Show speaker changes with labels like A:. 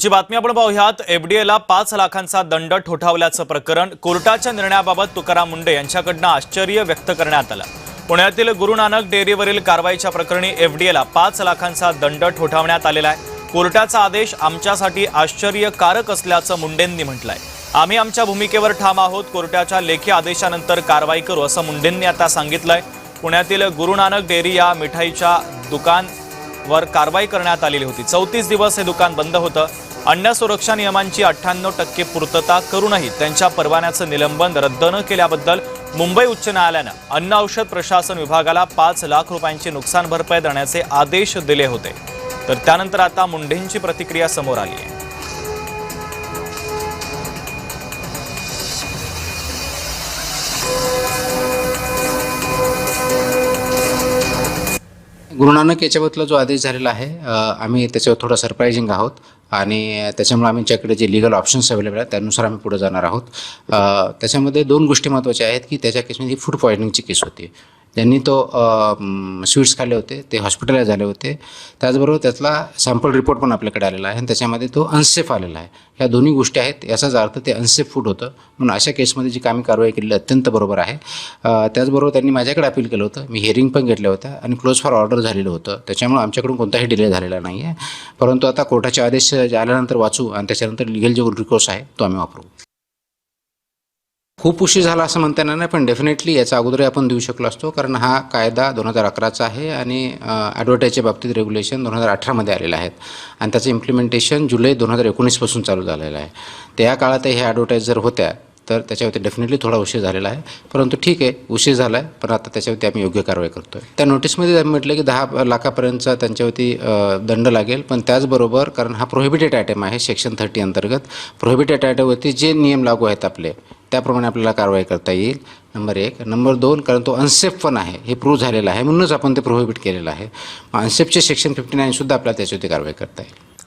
A: ची बातमी आपण पाहूयात। एफडीएला 5 लाखांचा दंड ठोठावल्याचं प्रकरण कोर्टाच्या निर्णयाबाबत तुकाराम मुंढे यांच्याकडून आश्चर्य व्यक्त करण्यात आलं। पुण्यातील गुरु नानक डेअरीवरील कारवाईच्या प्रकरणी एफडीएला 5 लाखांचा दंड ठोठावण्यात आलेला आहे। कोर्टाचा आदेश आमच्यासाठी आश्चर्यकारक असल्याचं मुंढेंनी म्हटलंय। आम्ही आमच्या भूमिकेवर ठाम आहोत। कोर्टाच्या लेखी आदेशानंतर कारवाई करू असं मुंढेंनी आता सांगितलंय। पुण्यातील गुरु नानक डेअरी या मिठाईच्या दुकानावर कारवाई करण्यात आलेली होती। 34 दिवस हे दुकान बंद होतं। अन्न सुरक्षा नियमांची 98% पूर्तता करूनही त्यांच्या परवान्याचं निलंबन रद्द न केल्याबद्दल मुंबई उच्च न्यायालयानं अन्न औषध प्रशासन विभागाला 5 लाख रुपयांची नुकसान भरपाई देण्याचे आदेश दिले होते। तर त्यानंतर आता मुंढेंची प्रतिक्रिया समोर आली आहे।
B: गुरु नानक याच्याबद्दल जो आदेश झालेला आहे आम्ही त्याच्यावर थोडा सरप्राइजिंग आहोत आणि त्याच्यामुळे आमच्याकडे जे लीगल ऑप्शन्स अवेलेबल आहेत त्यानुसार आम्ही पुढे जाणार आहोत। त्याच्यामध्ये 2 गोष्टी महत्त्वाच्या आहेत की त्याच्या केसमध्ये फूड पॉयझनिंगची केस होती। त्यांनी तो स्वीट्स खाल्ले होते, ते हॉस्पिटलाइज झाले होते। त्याचबरोबर त्यातला सॅम्पल रिपोर्ट पण आपल्याकडे आलेला आहे आणि त्याच्यामध्ये तो अनसेफ आलेला आहे। ह्या दोन्ही गोष्टी आहेत, याचाच अर्थ ते अनसेफ फूड होतं। म्हणून अशा केसमध्ये जी आम्ही कारवाई केलेली अत्यंत बरोबर आहे। त्याचबरोबर त्यांनी माझ्याकडे अपील केलं होतं, मी हिअरिंग पण घेतल्या होत्या आणि क्लोज फॉर ऑर्डर झालेलं होतं। त्याच्यामुळे आमच्याकडून कोणताही डिले झालेला नाही आहे। परंतु आता कोर्टाचे आदेश आल्यानंतर वाचू आणि त्याच्यानंतर लिगल जो रिकोर्स आहे तो आम्ही वापरू। खूप उशीर झाला असं म्हणता येणार नाही, पण डेफिनेटली याचा अगोदर आपण देऊ शकलो असतो, कारण हा कायदा 2011चा आहे आणि ॲडव्हर्टाईजच्या बाबतीत रेग्युलेशन 2018मध्ये आलेलं आहेत आणि त्याचं इम्प्लिमेंटेशन जुलै 2019 पासून चालू झालेलं आहे। त्या काळातही हे ॲडव्हर्टाईज जर होत्या तर त्याच्यावरती डेफिनेटली थोडा उशीर झालेला आहे। परंतु ठीक आहे, उशीर झाला आहे, पण आता त्याच्यावरती आम्ही योग्य कारवाई करतो आहे। त्या नोटीसमध्ये आम्ही म्हटलं की 10 लाखापर्यंतचा त्यांच्यावरती दंड लागेल, पण त्याचबरोबर कारण हा प्रोहिबिटेड आयटम आहे सेक्शन 30 अंतर्गत, प्रोहिबिटेड आयटमवरती जे नियम लागू आहेत आपले त्याप्रमाणे आपल्याला कारवाई करता येईल। नंबर 1। नंबर 2, कारण तो अनसेफ पण आहे हे प्रूव्ह झालेलं आहे, म्हणूनच आपण ते प्रोहिबिट केलेलं आहे। अनसेफचे सेक्शन 59 सुद्धा आपल्याला त्याच्यावरती कारवाई करता येईल।